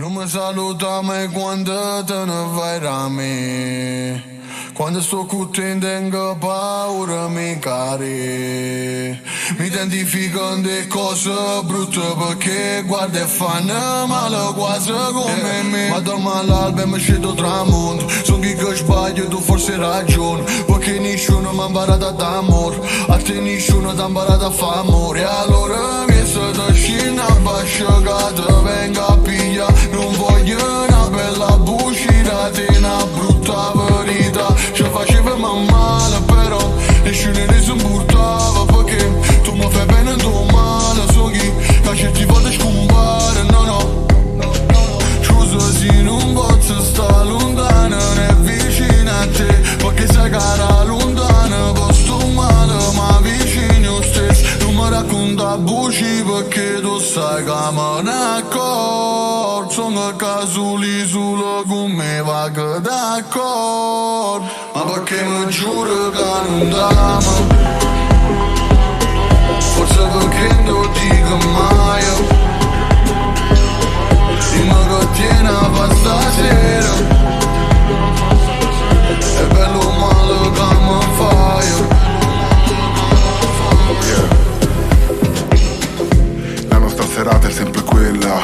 Non mi saluta mai quando te ne vai da me. Quando sto con te tengo paura mi cari. Mi identifico di cose brutte perché guarda e fanno male quasi come me. Ma dormo all'alba e mi scedo tramonto. Sono chi che sbaglio, tu forse hai ragione. Perché nessuno mi ha imparato ad amore. A te nessuno ti ha imparato a fare amore. E allora mi è stata scena basciata, venga a piglia. Non voglio una bella bucina, te una brutta verità. Ci facevamo male però nessuno ne si importava. Perché tu mi fai bene e tu male. So chi che certi volte scompare, no. Scusa se non posso sta lontano né vicino a te. Perché sai cara lontana posto male ma vicino stesso. Non mi racconta buci perché tu sai che me ne accorgo. Sono a caso l'isola con me va che d'accordo. Ma perché mi giuro che non t'amo. Forse perché non dico mai. Dimmi che tieni a fare stasera. È bello o male che mi fai. La nostra serata è sempre quella,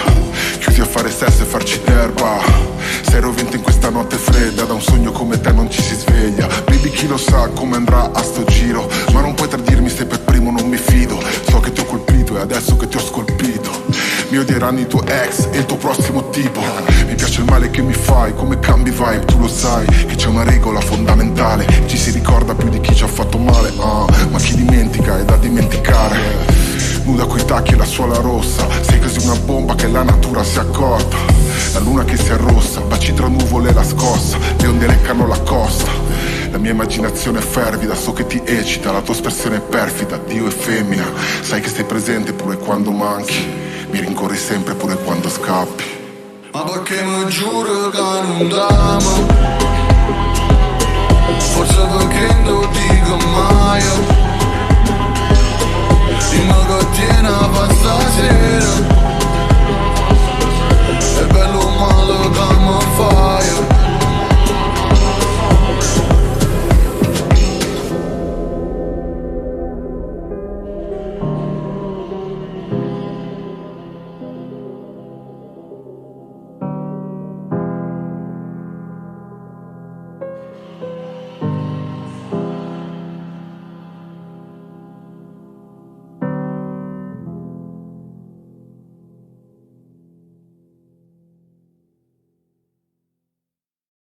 chiusi a fare sesso e farci terba. Sei rovente in questa notte fredda, da un sogno come te non ci si sveglia. Baby chi lo sa come andrà a sto giro, ma non puoi tradirmi se per primo non mi fido. So che ti ho colpito e adesso che ti ho scolpito mi odieranno i tuoi ex e il tuo prossimo tipo. Mi piace il male che mi fai, come cambi vibe, tu lo sai che c'è una regola fondamentale. Ci si ricorda più di chi ci ha fatto male, ma chi dimentica è da dimenticare. Nuda coi tacchi e la suola rossa, sei così una bomba che la natura si è accorta. La luna che si arrossa, baci tra nuvole e la scossa, le onde leccano la costa. La mia immaginazione è fervida, so che ti eccita, la tua espressione è perfida, Dio e femmina. Sai che sei presente pure quando manchi, mi rincorri sempre pure quando scappi. Ma perché mi giuro che non t'amo. Forse perché non dico mai. Dimmi che tieni a fare stasera.